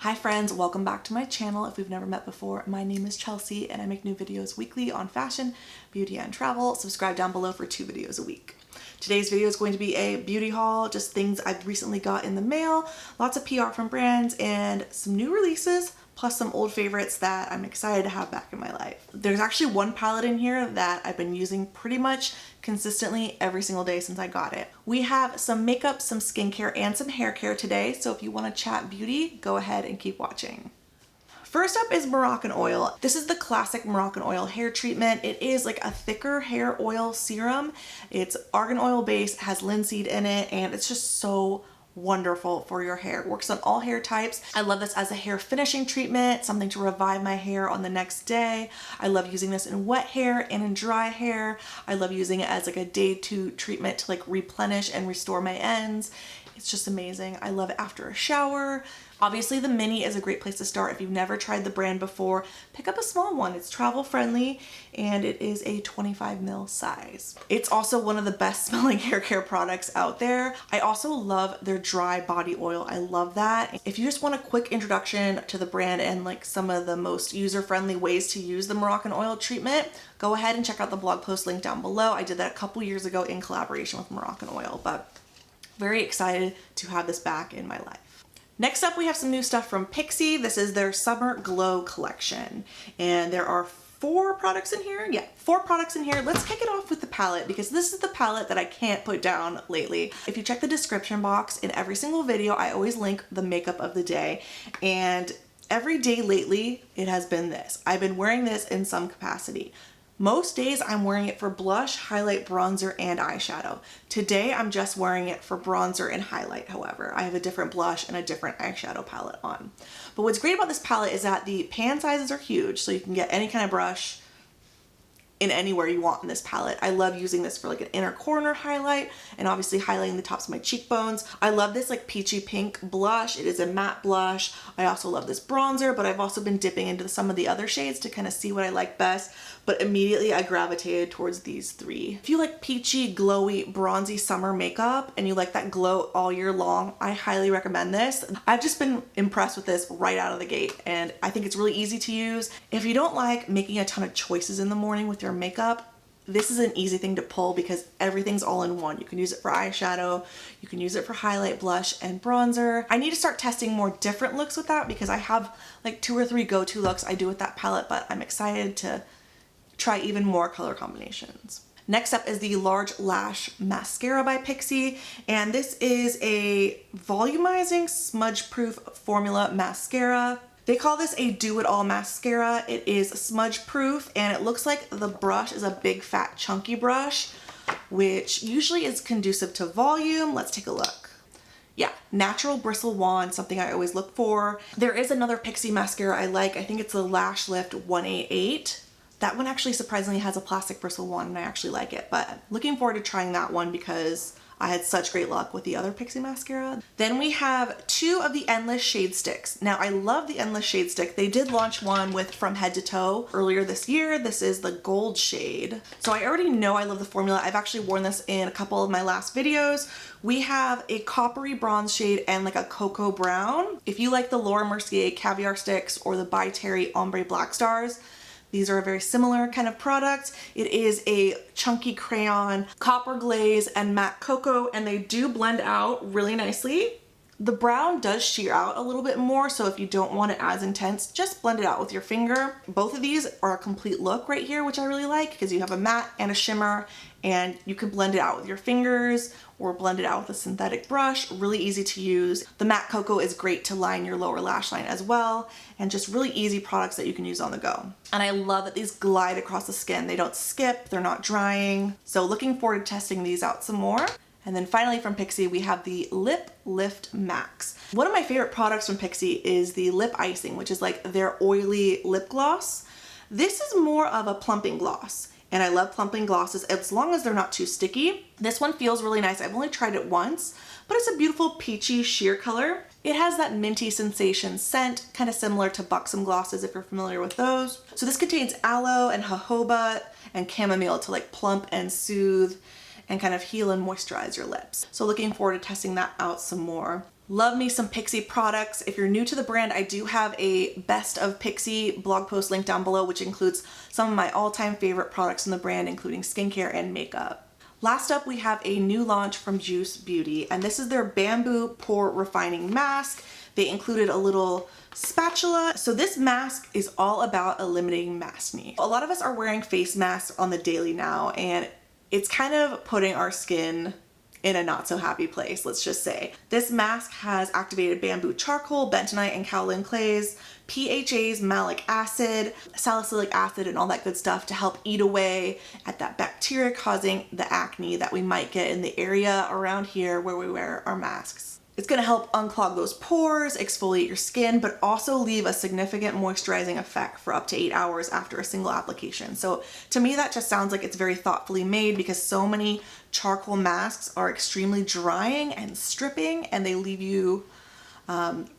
Hi friends, welcome back to my channel. If we've never met before, my name is Chelsea and I make new videos weekly on fashion, beauty, and travel. Subscribe down below for 2 videos a week. Today's video is going to be a beauty haul, just things I've recently got in the mail, lots of PR from brands, and some new releases, plus some old favorites that I'm excited to have back in my life. There's actually one palette in here that I've been using pretty much consistently every single day since I got it. We have some makeup, some skincare, and some hair care today, so if you want to chat beauty, go ahead and keep watching. First up is Moroccan Oil. This is the classic Moroccan Oil hair treatment. It is like a thicker hair oil serum. It's argan oil based, has linseed in it, and it's just so wonderful for your hair. It works on all hair types. I love this as a hair finishing treatment, something to revive my hair on the next day. I love using this in wet hair and in dry hair. I love using it as like a day 2 treatment to like replenish and restore my ends. It's just amazing. I love it after a shower. Obviously the mini is a great place to start. If you've never tried the brand before, pick up a small one. It's travel friendly and it is a 25 ml size. It's also one of the best smelling hair care products out there. I also love their dry body oil. I love that. If you just want a quick introduction to the brand and like some of the most user-friendly ways to use the Moroccan Oil treatment, go ahead and check out the blog post link down below. I did that a couple years ago in collaboration with Moroccan Oil, but very excited to have this back in my life. Next up, we have some new stuff from Pixie. This is their Summer Glow collection, and there are 4 products in here. Yeah, 4 products in here. Let's kick it off with the palette because this is the palette that I can't put down lately. If you check the description box in every single video, I always link the makeup of the day, and every day lately it has been this. I've been wearing this in some capacity. Most days I'm wearing it for blush, highlight, bronzer, and eyeshadow. Today I'm just wearing it for bronzer and highlight, however. I have a different blush and a different eyeshadow palette on. But what's great about this palette is that the pan sizes are huge, so you can get any kind of brush in anywhere you want in this palette. I love using this for like an inner corner highlight and obviously highlighting the tops of my cheekbones. I love this like peachy pink blush. It is a matte blush. I also love this bronzer, but I've also been dipping into some of the other shades to kind of see what I like best. But immediately I gravitated towards these 3. If you like peachy, glowy, bronzy summer makeup and you like that glow all year long, I highly recommend this. I've just been impressed with this right out of the gate and I think it's really easy to use. If you don't like making a ton of choices in the morning with your makeup, this is an easy thing to pull because everything's all in one. You can use it for eyeshadow, you can use it for highlight, blush, and bronzer. I need to start testing more different looks with that because I have like 2 or 3 go-to looks I do with that palette, but I'm excited to try even more color combinations. Next up is the Large Lash Mascara by Pixie, and this is a volumizing smudge-proof formula mascara. They call this a do-it-all mascara. It is smudge-proof, and it looks like the brush is a big, fat, chunky brush, which usually is conducive to volume. Let's take a look. Yeah, natural bristle wand, something I always look for. There is another Pixie mascara I like. I think it's the Lash Lift 188. That one actually surprisingly has a plastic bristle wand and I actually like it, but looking forward to trying that one because I had such great luck with the other Pixie mascara. Then we have 2 of the Endless Shade Sticks. Now I love the Endless Shade Stick. They did launch one with From Head to Toe earlier this year. This is the gold shade. So I already know I love the formula. I've actually worn this in a couple of my last videos. We have a coppery bronze shade and like a cocoa brown. If you like the Laura Mercier Caviar Sticks or the By Terry Ombre Black Stars, these are a very similar kind of product. It is a chunky crayon, copper glaze, and matte cocoa, and they do blend out really nicely. The brown does sheer out a little bit more, so if you don't want it as intense, just blend it out with your finger. Both of these are a complete look right here, which I really like because you have a matte and a shimmer, and you can blend it out with your fingers or blend it out with a synthetic brush. Really easy to use. The matte cocoa is great to line your lower lash line as well, and just really easy products that you can use on the go. And I love that these glide across the skin. They don't skip, they're not drying. So looking forward to testing these out some more. And then finally from Pixie, we have the Lip Lift Max. One of my favorite products from Pixie is the lip icing, which is like their oily lip gloss. This is more of a plumping gloss, and I love plumping glosses as long as they're not too sticky. This one feels really nice. I've only tried it once, but it's a beautiful peachy sheer color. It has that minty sensation scent, kind of similar to Buxom glosses if you're familiar with those. So this contains aloe and jojoba and chamomile to like plump and soothe and kind of heal and moisturize your lips. So looking forward to testing that out some more. Love me some Pixie products. If you're new to the brand, I do have a best of Pixie blog post link down below, which includes some of my all-time favorite products in the brand, including skincare and makeup. Last up, we have a new launch from Juice Beauty, and this is their Bamboo Pore Refining Mask. They included a little spatula. So this mask is all about eliminating maskne. A lot of us are wearing face masks on the daily now, and it's kind of putting our skin in a not so happy place, let's just say. This mask has activated bamboo charcoal, bentonite and kaolin clays, PHAs, malic acid, salicylic acid, and all that good stuff to help eat away at that bacteria causing the acne that we might get in the area around here where we wear our masks. It's gonna help unclog those pores, exfoliate your skin, but also leave a significant moisturizing effect for up to 8 hours after a single application. So to me, that just sounds like it's very thoughtfully made, because so many charcoal masks are extremely drying and stripping, and they leave you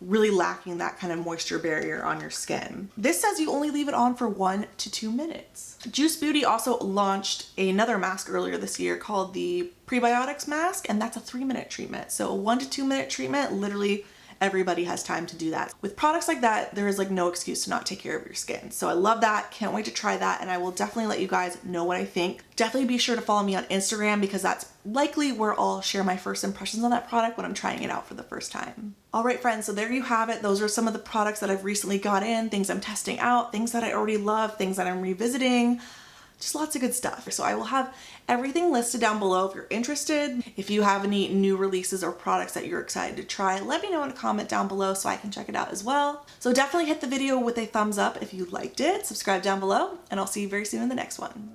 really lacking that kind of moisture barrier on your skin. This says you only leave it on for 1 to 2 minutes. Juice Beauty also launched another mask earlier this year called the Prebiotics Mask, and that's a 3-minute treatment. So a 1 to 2 minute treatment, literally everybody has time to do that. With products like that, there is like no excuse to not take care of your skin. So I love that, can't wait to try that, and I will definitely let you guys know what I think. Definitely be sure to follow me on Instagram, because that's likely where I'll share my first impressions on that product when I'm trying it out for the first time. All right, friends, so there you have it. Those are some of the products that I've recently got in, things I'm testing out, things that I already love, things that I'm revisiting. Just lots of good stuff. So I will have everything listed down below if you're interested. If you have any new releases or products that you're excited to try, let me know in a comment down below so I can check it out as well. So definitely hit the video with a thumbs up if you liked it, subscribe down below, and I'll see you very soon in the next one.